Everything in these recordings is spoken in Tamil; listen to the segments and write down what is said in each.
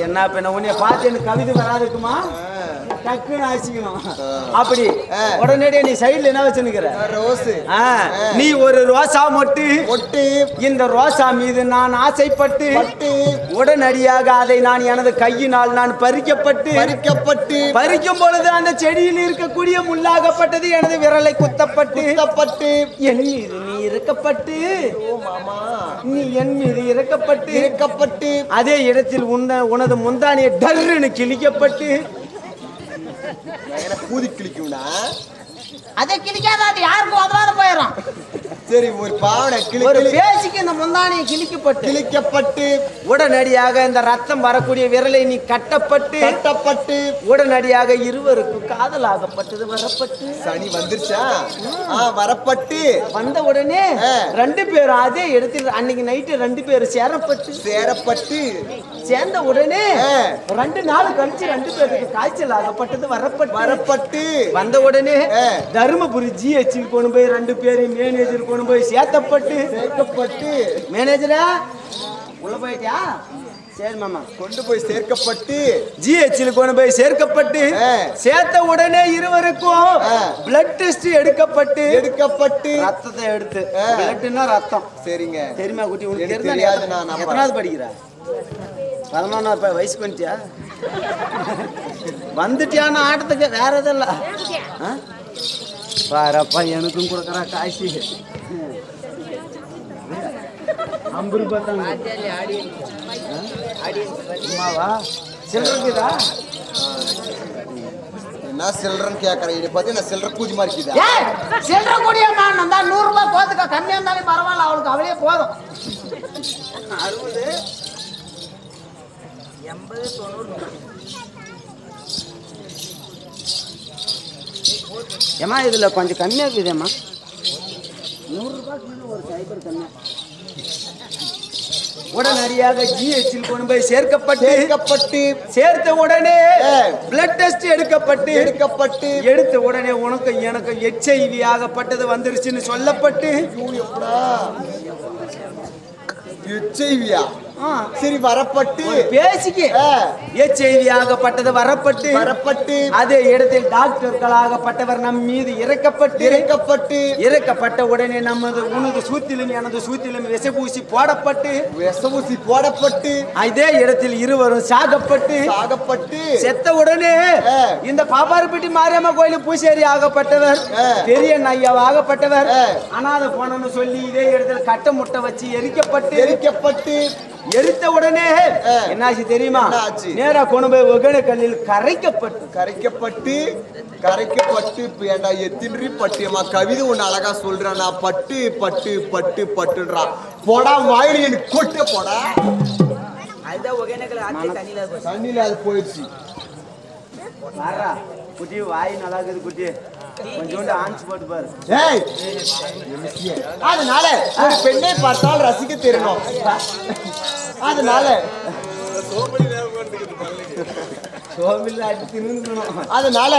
என்ன பண்ண உன்னைய பார்த்து எனக்கு கவிதை வராதுக்குமா டக்குன்னு ஆச்சுக்கணும் அப்படி உடனடியே நீ சைடுல என்ன வச்சுக்கிற ரோஸ் நீ ஒரு ரோசா மொட்டு இந்த ரோசா மீது நான் ஆசைப்பட்டு உடனடியாக அதை நான் எனது கையினால் நான் பறிக்கும் பொழுது அந்த செடியில் இருக்கக்கூடிய முள்ளாகப்பட்டது எனது விரலை குத்தப்பட்டு என் மீது நீ இறக்கப்பட்டு நீ என் மீது இறக்கப்பட்டு அதே இடத்தில் உனது முந்தானிய டர்ன்னு கிழிக்கப்பட்டு பூதி கிழிக்கும்னா அதை கிழிக்காத அது யாருக்கும் அதனால போயிடும். சரி ஒரு பாவனை பேசிக்கு இந்த முந்தானியை கிழிக்கப்பட்டு உடனடியாக இந்த ரத்தம் வரக்கூடிய விரலை நீ கட்டப்பட்டு உடனடியாக இருவருக்கும் காதலாகப்பட்டது வரப்பட்டு சனி வந்துருச்சா வரப்பட்டு வந்த உடனே ரெண்டு பேரும் அதே இடத்தில் அன்னைக்கு நைட்டு ரெண்டு பேரும் சேரப்பட்டு சேர்ந்த உடனே 2 நாள் கழிச்சு 2 பேருக்கு காய்ச்சல் ஆகப்பட்டது வரப்பட்டு வந்த உடனே தருமபுரி GH கொண்டு போய் 2 பேரும் மேனேஜர் கொண்டு போய் சேர்க்கப்பட்டு மேனேஜரா உள்ள போயிட்டியா சரி மாமா கொண்டு போய் சேர்க்கப்பட்டு GH கொண்டு போய் சேர்க்கப்பட்டு சேர்த்த உடனே இருவருக்கும் பிளட் டெஸ்ட் எடுக்கப்பட்டு ரத்தத்தை எடுத்து பிளட்னா ரத்தம் சரிங்க தெரியுமா குட்டி உனக்கு தெரியாது நான் எத்தனாவது படிக்கிறா 11 வயசுக்கு வந்துட்டியான்னு ஆட்டத்துக்கு வேற எதெல்லாம் பாரப்பா எனக்கும் கொடுக்குறா காசு 50 ரூபாய் தான் அம்மாவா சில்லறா என்ன சில்லறன்னு கேட்கறேன் இதை பத்தி நான் சில்லற பூஜை மாதிரி இருக்குதா சில்லற கூடியம்மா நான் 100 ரூபாய் போதுக்க கம்மியா இருந்தாலும் பரவாயில்ல அவளுக்கு அவளே போதும் 60 80 90 ஏமா இதுல கொஞ்சம் கம்மியா இருக்குதேம்மா 100 ரூபாய்க்கு ஒரு சைபர் கம்மியா உடனடியாக GH கொண்டு போய் சேர்க்கப்பட்டு சேர்த்த உடனே பிளட் டெஸ்ட் எடுக்கப்பட்டு எடுத்த உடனே உனக்கு எனக்கு HIV ஆகப்பட்டது வந்துருச்சுன்னு சொல்லப்பட்டு சரி வரப்பட்டு பேசிக்கு HIV ஆகப்பட்டது வரப்பட்டு அதே இடத்தில் டாக்டர்களாகப்பட்டவர் நம் மீது இறக்கப்பட்ட உடனே உனது சூத்திலும் எனது சூத்திலும் விஷபூசி போடப்பட்டு அதே இடத்தில் இருவரும் சாகப்பட்டு செத்த உடனே இந்த பாப்பாரப்பட்டி மாரியம்மா கோயில் பூசேரி ஆகப்பட்டவர் பெரிய நையா ஆகப்பட்டவர் அனாதை போனன்னு சொல்லி இதே இடத்தில் கட்ட முட்டை வச்சு எரிக்கப்பட்டு எரித்த உடனே என்னாச்சு தெரியுமா நேரா கொண்டு போய் ஒகேனக்கல்லில் கரைக்கப்பட்டு ஏண்டா எத்தின்றி பட்டியம்மா கவிதை ஒண்ணு அழகா சொல்றேன் நான் பட்டுன்றா போடா வாயில எனக்கு கொட்ட போடா அதுதான் ஒகேனக்கல் தண்ணியில அது போயிடுச்சு குட்டி வாய் நல்லா இருக்குது குட்டி கொஞ்சோண்டு ஆன்ஸ் போட்டு பாரு அதனால ஒரு பெண்ணை பார்த்தால் ரசிக்க தெரியணும் அதனால அதனால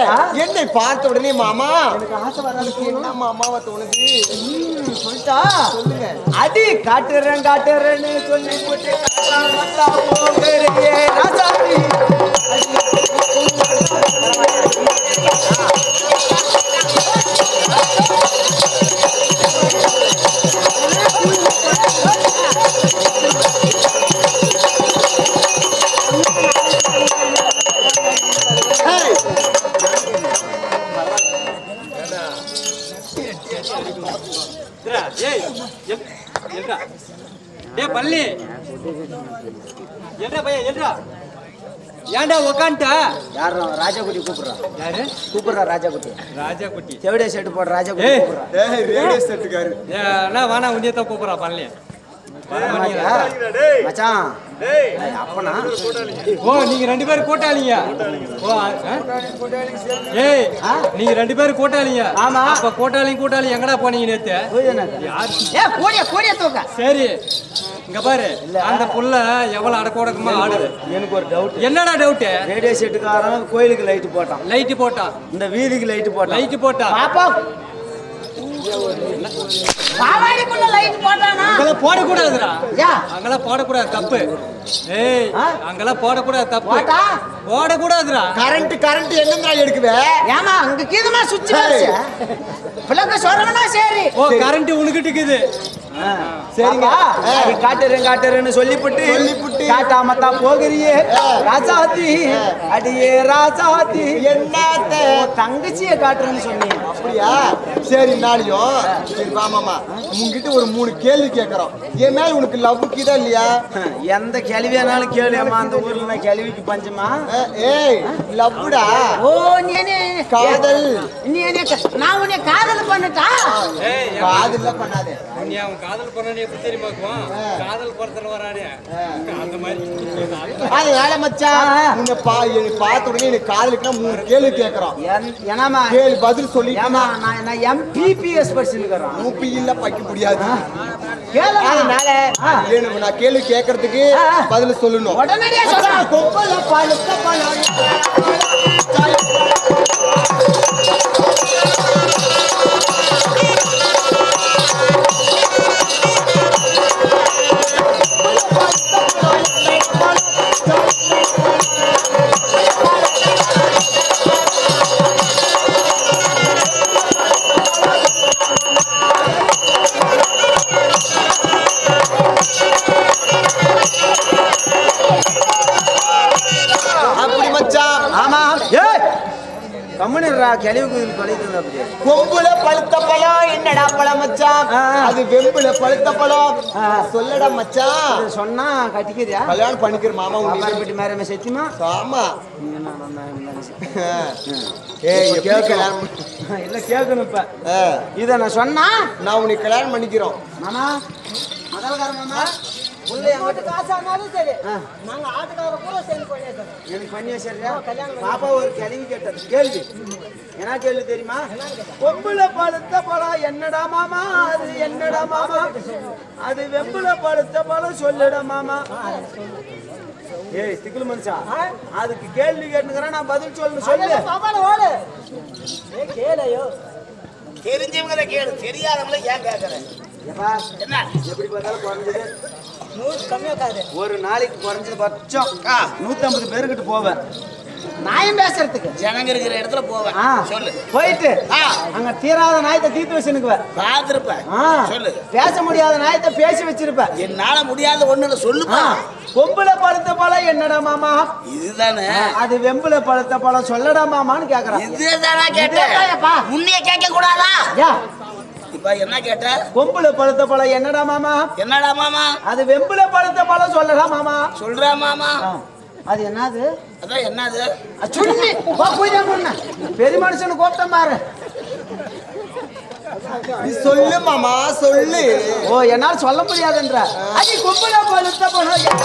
என்னை பார்த்த உடனே மாமா எனக்கு ஆசை வராது என்ன மாமாவை தோணுது சொல்லிட்டா சொல்லுங்க அடி காட்டுறேன்னு சொல்லி போட்டு ஏண்டா உக்காண்டா யாரு ராஜாகுட்டி கூப்பிடுறா ராஜாகுட்டி செவடே செட்டு போடுற ராஜாகுட்டி வானா உன்னியத்தான் கூப்பிடுறா பண்ணலையே மச்சான் அப்பனா நீங்க 2 பேரும் கூட்டாளிங்க நீங்க 2 பேரும் கூட்டாளிங்க ஆமா அப்ப கூட்டாளி எங்கடா போனீங்க நேத்து சரி இங்க பாரு அந்த புள்ள எவ்வளவு அடக்கோடக்கமா ஆடுது எனக்கு ஒரு டவுட் என்னடா டவுட் ரேடியோ செட்டுக்காரன் கோயிலுக்கு லைட் போட்டான் இந்த வீதிக்கு லைட் போட்டான் பாப்பா பாவாடிக்குள்ள லைட் போட்டானா அங்கெல்லாம் போடக்கூடாதுடா. யா அங்கெல்லாம் போடக்கூடாது, தப்பு. ஏய், அங்கெல்லாம் போடக்கூடாது, தப்பு. போட்டா போடக்கூடாதுடா. கரண்ட் எங்கன்றா எடுக்குவே? ஏமா அங்க கீதமா சுவிட்ச் வச்சு பிளக்க சொல்றவனா சரி. ஓ, கரண்ட் உனக்கிட்ட இருக்குது. சரிங்க, அது காட்டுறேன்னு சொல்லிப்புட்டு காட்டாமத்தான் போகிறியே ராசாத்தி, அடியே ராசாத்தி, என்னத்த தங்கச்சியை காட்டுறேன்னு சொன்னீங்க. அப்படியா? சரி, நாளையும் சரி வாமாமா, உங்ககிட்ட ஒரு 3 கேள்வி கேட்கறோம். என் மேல உனக்கு லவ் கீதா இல்லையா? எந்த கேள்வியானாலும் கேளுமா, அந்த ஊர்ல நான் கேள்விக்கு பஞ்சமா? ஏய், லவ்டா. ஓ நீனே காதல். நான் உன்னை காதல் பண்ணட்டா? ஏய், காதல்ல பண்ணாதே. நீ அவன் காதல் பண்ண எப்படி தெரியுமாக்குவான்? காதல் படத்துல வரானே அந்த மாதிரி. அதனால மச்சான், உன்னை பார்த்த உடனே எனக்கு காதலுக்குன்னா 3 கேள்வி கேட்கறோம். ஏனாமா கேள்வி பதில் சொல்லி நான் எம்பிபிஎஸ் படிச்சிருக்கிறேன். மூப்பி இல்ல படிக்க முடியாது. கேளுமா. அதனால எனக்கு நான் கேள்வி கேட்கறதுக்கு பதில் சொல்லணும். உடனடியா சொல்றா. கொம்பல பழுத்த பழம். அப்படி மச்சான். ஆமா, ஏய் கம்மனிரா, கேள்விக்கு படிக்கிறது அப்படியே. கொம்புல பழுத்த பழம் என்னடா பழம் மச்சான்? அது வெம்புல பழுத்த பழம். சொல்லடா மச்சான். சொன்னா கட்டிக்கிறியா? கல்யாணம் பண்ணிக்கிற மாமா உன்னை. வீட்டு மேரமே செத்திமா? ஆமா. நீ என்ன வந்தா ஏய், எப்படி கல்யாணம்? இல்ல கேட்கணும். இப்ப இத நான் சொன்னா நான் உன்னை கல்யாணம் பண்ணிக்கிறோம். மாமா, முதல்கார மாமா, உள்ள எங்கிட்ட காசு ஆனாலும் சரி, நாங்க ஆட்டுக்கார கூட சேர்ந்து பண்ணிடுறோம். எனக்கு பண்ணி வச்சிருக்கியா? பாப்பா ஒரு கேள்வி கேட்டது. கேள்வி என்ன கேள்வி தெரியுமா? கொம்புல பழுத்த பழம் என்னடா மாமா, அது என்னடா மாமா, அது வெம்புல பழுத்த பழம் சொல்லுடா மாமா. ஏய் திக்குல மனுஷா, அதுக்கு கேள்வி கேட்டுக்கிறேன், நான் பதில் சொல்லணும். சொல்லு. தெரிஞ்சவங்கள கேளு, தெரியாதவங்கள ஏன் கேக்குறேன்? என்ன எப்படி பார்த்தாலும் குறைஞ்சது 100 கம்மியாக்காது. ஒரு நாளைக்கு குறைஞ்சது பட்சம் 150 பேருக்கிட்ட போவேன். நாயம் பேசுறதுக்கு ஜனங்க இருக்கிற இடத்துல போவேன். சொல்லு. போயிட்டு அங்க தீராத நாயத்தை தீர்த்து வச்சுருக்குவேன். பார்த்திருப்பேன். சொல்லு. பேச முடியாத நாயத்தை பேசி வச்சிருப்பேன். என்னால முடியாத ஒண்ணுல சொல்லுப்பா. கொம்புல பழுத்த பழம் என்னடா மாமா, இதுதானே. அது வெம்புல பழுத்த பழம் சொல்லடா மாமான்னு கேக்குறான். இதுதானா கேட்டேன். முன்னைய கேட்க கூடாதா? யா இப்ப என்ன கேட்ட? கொம்புல பழுத்த பழம் என்னடா மாமா, என்னடா மாமா, அது வெம்புல பழுத்த பழம் சொல்லடா மாமா. சொல்றா மாமா. அது என்னது? அதான் என்னது? சுடுமி போய் தான் பண்ண பெரிய மனுஷனு கோப்டம் பாரு. நீ சொல்லு மாமா, சொல்லு. ஓ, என்னால சொல்ல முடியாதுன்ற. அது கொம்புல பழுத்த பழம்.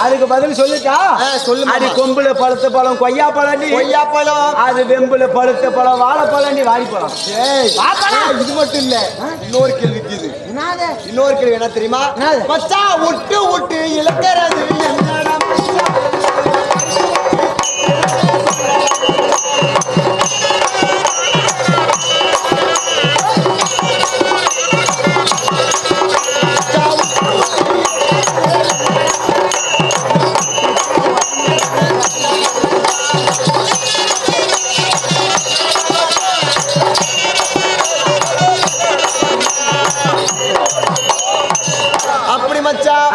அதுக்கு பதில் சொல்லிட்டா? சொல்லு. அது கொம்புல பழுத்த பழம் கொய்யா பழம், கொய்யா பழம். அது வெம்புல பழுத்த பழம் வாழைப்பழம், வாடிப்பழம். இது மட்டும் இல்ல, இன்னொரு கேள்விக்கு இது. என்னது? இன்னொரு கேள்வி என்ன தெரியுமா? மச்சான் விட்டு விட்டு இழக்கிறது என்னடா மச்சான்? அப்படி மச்சான்,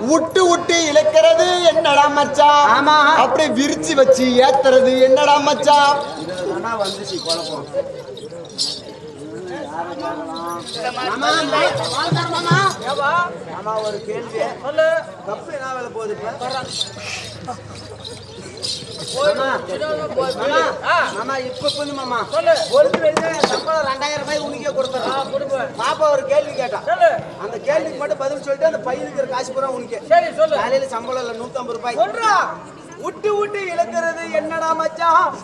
விட்டு விட்டு இழக்கிறது என்னடா மச்சான்? ஆமா. அப்படியே விரிச்சு வச்சு ஏத்துறது என்னடா மச்சான்? வந்துச்சு குழப்பம். ஒரு கேள்வி சொல்லு. கப்பு என்ன வேலை போகுது இப்ப? மாமா இப்ப பண்ணு மாமா. பொழுது வெளியே சம்பளம் 2000 ரூபாய் உனக்கே கொடுத்துறேன். பாப்பா ஒரு கேள்வி கேட்டா, அந்த கேள்விக்கு மட்டும் பதில் சொல்லிட்டு அந்த பையனுக்கு காசு பூரா உனக்கு. காலையில சம்பளம் இல்ல 150 ரூபாய். விட்டு விட்டு இழுக்கிறது என்னடா மச்சான்,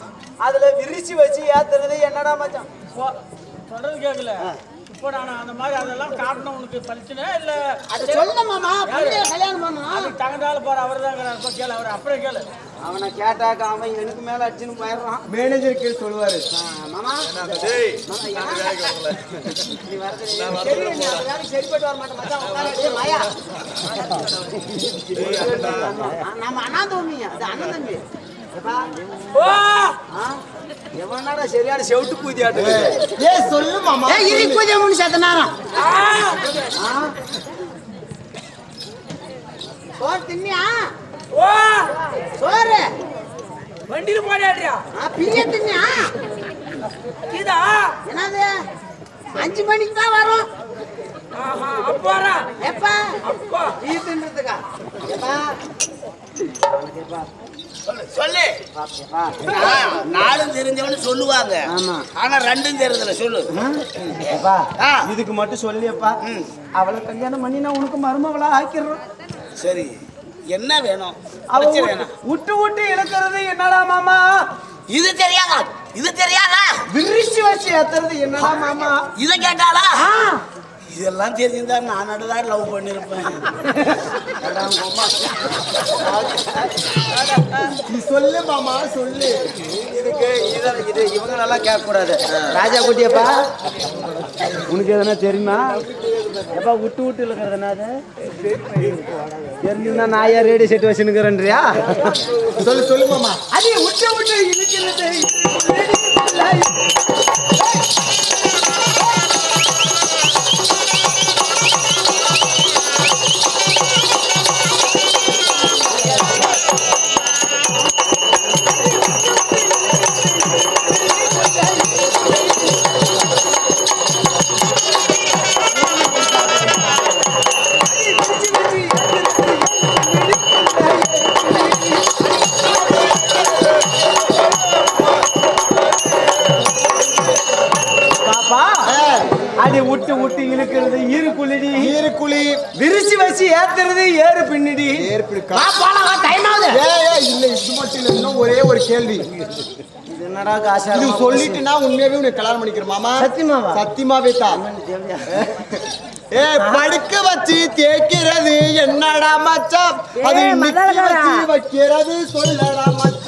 அதுல விரிச்சு வச்சு ஏத்துறது என்னடா மச்சான். சொல்றது கேட்கல. இப்போ நான் அந்த மாதிரி அதெல்லாம் காட்டணும் உனக்கு பளிச்சுனே இல்ல அது சொல்ல மாமா, பிள்ளைய கல்யாணம் பண்ணணும். அதுக்கு தகுந்தால போற அவர் தான் கேளு, அவர் அப்புறம் கேளு. அவனை கேட்டாக்க அவன் எனக்கு மேல அடிச்சுன்னு போயிடுறான். மேனேஜர் கீழ் சொல்லுவாரு. மாமா டேய் நீ வரது சரி, நீ அந்த வேலைக்கு சரிப்பட்டு வர மாட்டேன் மச்சான். உட்காரு மாயா. நம்ம அண்ணன் தம்பி, அது அண்ணன் தம்பி. எவனாடா சரியான செவிட்டு பூதி ஆட்டு. சொல்லு மாமா. இரு பூஜை முடிஞ்சு சத்த நேரம். சோறு தின்னியா? சோறு வண்டியில போடாடியா பிரிய தின்னியா? இதா என்னது 5 மணிக்கு தான் வரும். அப்பாரா எப்ப அப்பா நீ தின்றதுக்கா? சொல்லு. நாலும் தெரிஞ்சவனு சொல்லுவாங்க, ஆனா ரெண்டும் தெரிஞ்சல. சொல்லு. இதுக்கு மட்டும் சொல்லியப்பா, அவளை கல்யாணம் பண்ணி நான் உனக்கு மருமகளா ஆக்கிடுறோம். சரி, என்ன வேணும்? அவ வேணும். விட்டு விட்டு இழுக்கிறது என்னடா மாமா, இது தெரியாதா? இது தெரியாதா? விரிச்சு வச்சு ஏத்துறது என்னடா மாமா. இதை கேட்டாளா? இதெல்லாம் தெரிஞ்சிருந்தா நான் தான் லவ் பண்ணிருப்பேன். நீ சொல்லு மாமா, சொல்லு. இதுக்கு இது இவங்க நல்லா கேட்க கூடாது. ராஜா குட்டியப்பா, உனக்கு எதனா தெரியுமா? எப்பா விட்டு விட்டு இழுக்கிறது என்னது தெரிஞ்சுன்னா நான் ஏன் ரேடியோ செட் வச்சுன்னுக்கிறேன்றியா? சொல்லு சொல்லு மாமா. அது விட்டு விட்டு இழுக்கிறது. விட்டு விட்டு இழுக்கிறது ஈருக்குள்ளி, ஈருக்குழி. விரிச்சு வச்சு ஏத்துறது ஏறு பின்னிடி. இல்ல, இது மட்டும் இல்ல, இன்னும் ஒரே ஒரு கேள்வி. இது என்னடா காசா? இது சொல்லிட்டுனா உண்மையாவே உனக்கு கல்யாணம் பண்ணிக்கிறேன் மாமா. சத்தியமாவா? சத்தியமாவே தான். படுக்க வச்சு தேய்க்கிறது என்னடா மச்சான், அது நிக்க வச்சு வைக்கிறது சொல்லடா மச்சான்.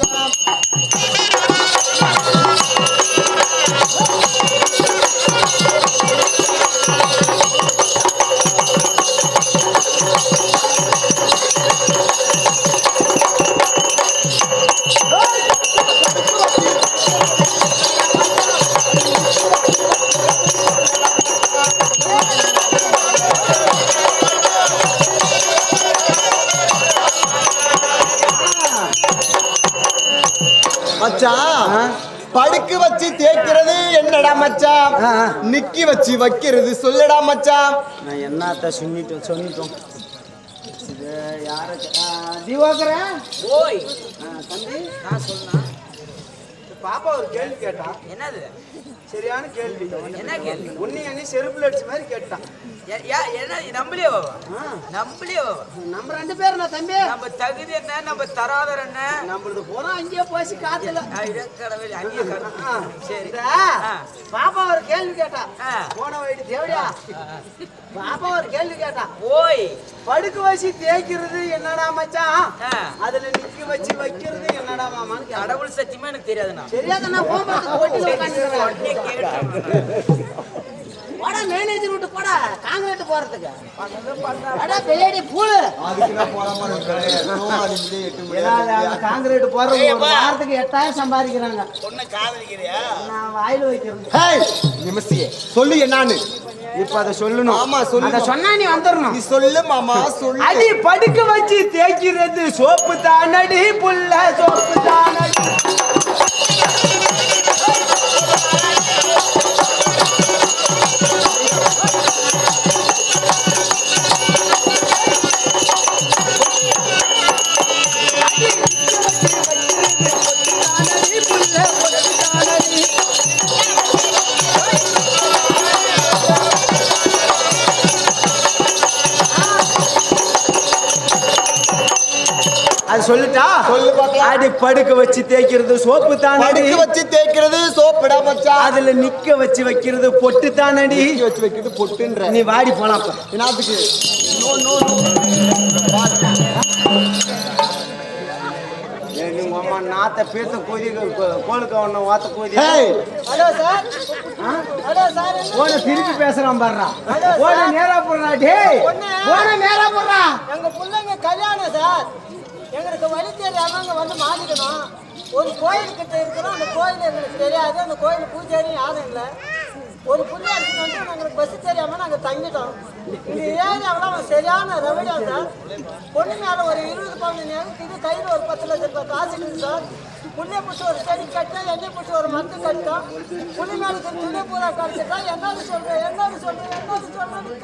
மச்சான், படுக்க வச்சு தேய்க்கிறது என்னடா மச்சான், நிக்கி வச்சு வைக்கிறது சொல்லடா மச்சான். நான் என்னத்த சொன்னிட்டோம். இது யாருக்கு? திவாகரன். ஓய் தம்பி, நான் சொன்னா பாப்பா ஒரு கேள்வி கேட்டா. என்னது? சரியான கேள்வி. என்ன கேள்வி? உன்னை செருப்புல அடிச்ச மாதிரி கேட்டான். என்ன நம்பளே வாவா? நம்பளே வாவா? நம்ம 2 பேரும் நான் தம்பி. நம்ம தகுதி என்ன, நம்ம தராதர் என்ன? நம்மளது போனா அங்கேயே போச்சு காத்துல. கடவுள் அங்கேயே கடவுள். சரி, பாப்பா ஒரு கேள்வி கேட்டா. போன வயிட்டு தேவடியா. பாப்பா ஒரு கேள்வி கேட்டா. ஓய் படுக்க வச்சு தேய்க்கிறது என்னடா மச்சான், அதுல நிக்க வச்சு வைக்கிறது என்னடா மாமான்னு கேட்டா. கடவுள் சத்தியமா எனக்கு தெரியாதுண்ணா. தெரியாத நான் போகும்போது ஓட்டில உட்காந்துக்கிறேன். போடா மேனேஜர் விட்டு போடா, காங்கிரீட் போறதுக்கு. அடா பெரியடி பூளு. அதுக்கு நான் போறாம இருக்கேன். அந்த காங்கிரீட் போடுறது ஒரு வாரத்துக்கு 8000 சம்பாதிக்கிறாங்க. பொண்ணை காதலிக்கிறியா? நான் வாயில வைக்கிறது. ஹேய் நிமிஷியே, சொல்லு என்னான்னு. இப்ப அதை சொல்லணும். ஆமா சொல்லு. அத சொன்னா நீ வந்துடணும். நீ சொல்லு மாமா, சொல்லு. அடி படுக்க வச்சு தேய்க்கிறது சோப்பு தானடி புள்ள, சோப்பு தானடி. அது சொல்லிட்டா சொல்லு பார்க்கலாம். அடி படுக்க வச்சு தேய்க்கிறது சோப்பு தானடி, படுக்க வச்சு தேய்க்கிறது சோப்புடா மச்சான். அதுல நிக்க வச்சு வைக்கிறது பொட்டு தானடி. நிக்க வச்சு வைக்கிறது பொட்டுன்ற. நீ வாடி போலாம் என்னத்துக்கு? உங்க அம்மா நாத்த பேத்த கோதி கோலுக்கு ஒண்ணு வாத்த கோதி ஹலோ சார். Hello sir. போன திருப்பி பேசுறான் பாடுறா. போன நேரா போடுறா. டேய் போன நேரா போடுறா. எங்க பிள்ளைங்க கல்யாணம் சார். எங்களுக்கு வழி தெரியாம வந்து மாட்டிக்கணும். ஒரு கோயில் கிட்ட இருக்கிறோம். அந்த கோயில் எங்களுக்கு தெரியாது. அந்த கோயில் பூஜாரி யாரும் இல்லை. ஒரு புள்ளி அடிச்சு வந்து எங்களுக்கு பஸ் தெரியாம நாங்க தங்கிட்டோம். இந்த ஏரியாவில் சரியான ரெவடியா சார். பொண்ணு மேல ஒரு 20 பவுன் இது கையில் ஒரு 10 லட்சம் ரூபாய் காசு இருக்குது சார். புள்ளிய பிடிச்சி ஒரு செடி கட்டோம், எண்ணெய் பிடிச்சி ஒரு மருந்து கட்டோம். புள்ளி மேல துணி பூரா கடிச்சிட்டா என்னது சொல்றேன்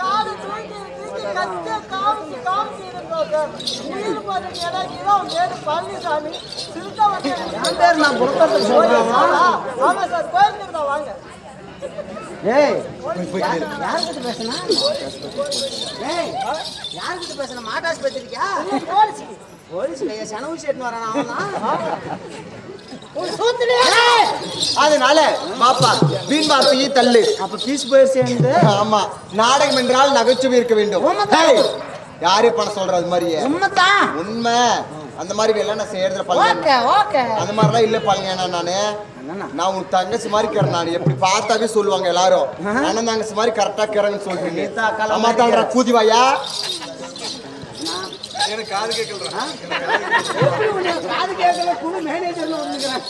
காடு தூக்கி கட்டு காமிச்சு இருந்தோம் சார். உயிர் பாருங்க இடம் இடம் பேரு பழனிசாமி சிறுத்தை வந்து ஆமா சார். கோயிலுக்கு தான் வாங்க. ஏய் யார்கிட்ட பேசுனா? ஏய் யார்கிட்ட பேசுன? மாட்டாஸ்பத்திரிக்கா? போலீஸ்க்கு. போலீஸ்ல சனவு செட்டு வரானா அவனா? ஒரு சூத்திலே. அதனால பாப்பா வீண் வார்த்தையை தள்ளு. அப்ப பீஸ் போய் சேர்ந்து ஆமா, நாடகம் என்றால் நகைச்சுவை இருக்க வேண்டும். ஏய், யாரே பண்ண சொல்ற அது மாதிரியே உண்மைதான். உண்மை. அந்த மாதிரி வேலை நான் செய்யறதுல பழங்க. ஓகே. அந்த மாதிரிலாம் இல்ல பழங்க. நான் உனக்கு தங்கச்சி மாதிரி கிறேன். நான் எப்படி பார்த்தாவே சொல்லுவாங்க எல்லாரும், அண்ணன் தங்கச்சி மாதிரி கரெக்டா கிறேன்னு சொல்றீங்க. அம்மா தாண்டா கூதிவாயா. எனக்கு காது கேட்கல. காது கேட்கல குழு மேனேஜர்ல வந்துக்கிறேன்.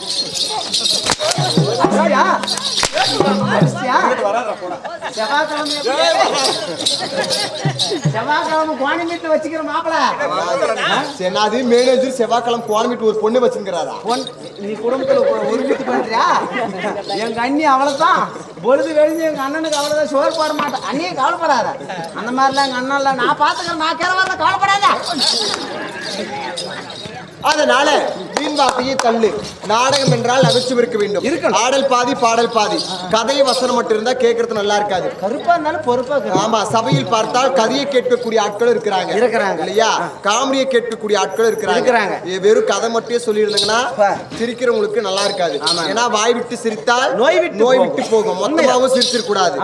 செவ்வாய்க்கிழமை கோணிமீட்டு வச்சுக்கிற மாப்பிள. சென்னாதி மேனேஜர் செவ்வாய்க்கிழமை கோணிமீட்டு ஒரு பொண்ணு வச்சுக்கிறாரா? நீ குடும்பத்துல ஒரு வீட்டு பண்றியா? எங்க அண்ணி அவ்வளவுதான். பொழுது வெளிஞ்சு எங்க அண்ணனுக்கு அவ்வளவுதான். சோறு போட மாட்டேன். அண்ணியே கவலைப்படாத. அந்த மாதிரிலாம் எங்க அண்ணன் இல்ல. நான் பாத்துக்கிறேன். நான் கேர வரல. கவலைப்படாத. அதனால வீண் வார்த்தையை தள்ளு. நாடகம் என்றால் நகைச்சுவை இருக்க வேண்டும். ஆடல் பாதி பாடல் பாதி. கதையை வசனம் மட்டும் இருந்தா கேட்கறது நல்லா இருக்காது. கருப்பா இருந்தாலும் பொறுப்பா. ஆமா, சபையில் பார்த்தால் கதையை கேட்கக்கூடிய ஆட்களும் இருக்கிறாங்க இல்லையா? காமெடியை கேட்கக்கூடிய ஆட்களும் இருக்கிறாங்க. வெறும் கதை மட்டும் சொல்லி இருந்தாங்கன்னா சிரிக்கிறவங்களுக்கு நல்லா இருக்காது. ஏன்னா வாய் விட்டு சிரித்தால் நோய் விட்டு போகும். மொத்தமாவும் சிரிச்சிட கூடாது.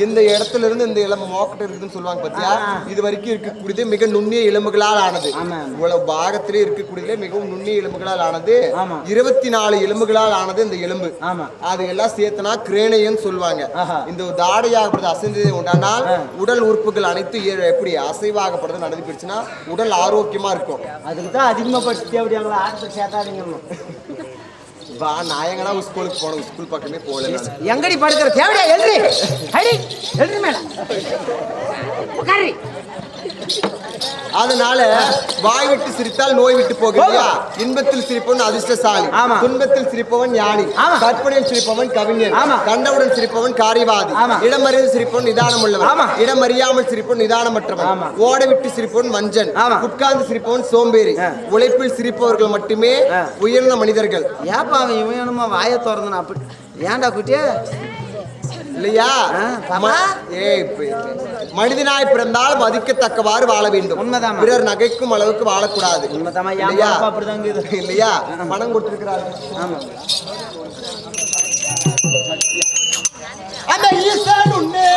இந்த இடத்துல இருந்து இந்த இளம மோக்கட்ட இருக்குன்னு சொல்லுவாங்க பாத்தியா? இது வரைக்கும் இருக்கக்கூடியது மிக நுண்ணிய எலும்புகளால் ஆனது. இவ்வளவு பாகத்திலே இருக்கக்கூடியதுல மிகவும் நுண்ணிய எலும்புகளால் ஆனது. 24 எலும்புகளால் ஆனது இந்த எலும்பு. அது எல்லாம் சேர்த்தனா கிரேனியம் சொல்லுவாங்க. இந்த தாடையாகப்படுது அசைந்தது உண்டானால் உடல் உறுப்புகள் அனைத்து எப்படி அசைவாகப்படுறது நடந்து போயிடுச்சுன்னா உடல் ஆரோக்கியமா இருக்கும். அதுக்கு தான் அதிகமா படிச்சு அப்படிங்களா ஆட்டத்துக்கு சேர்த்தாதீங்க. வா, நான் எங்கன்னா ஸ்கூலுக்கு போனோம். ஸ்கூல் பக்கமே போகல. எங்கடி படுக்கிற தேவையா? எழுதி எழுதி மேல உட்காரி. அதனால வாய் விட்டு சிரித்தால் நோய் விட்டு போக. இன்பத்தில் சிரிப்பவன் அதிர்ஷ்டசாலி, துன்பத்தில் சிரிப்பவன் ஞானி, கற்பனையில் சிரிப்பவன் கவிஞன், கண்டவுடன் சிரிப்பவன் காரியவாதி, இடமறிந்து சிரிப்பவன் நிதானம் உள்ளவன், இடமறியாமல் சிரிப்பவன் நிதானமற்றவன், ஓட விட்டு சிரிப்பவன் மஞ்சன், உட்கார்ந்து சிரிப்பவன் சோம்பேறி. உழைப்பில் சிரிப்பவர்கள் மட்டுமே உயர்ந்த மனிதர்கள். ஏப்பா அவன் இவனுமா வாயை திறந்தன அப்படி ஏன்டா குட்டியா இல்லையா? மனிதனாய் பிறந்தால் மதிக்கத்தக்கவாறு வாழ வேண்டும். பிறர் நகைக்கும் அளவுக்கு வாழக்கூடாது. இல்லையா? பணம் கொடுத்திருக்கிறார். அந்த ஈசன் உன்னே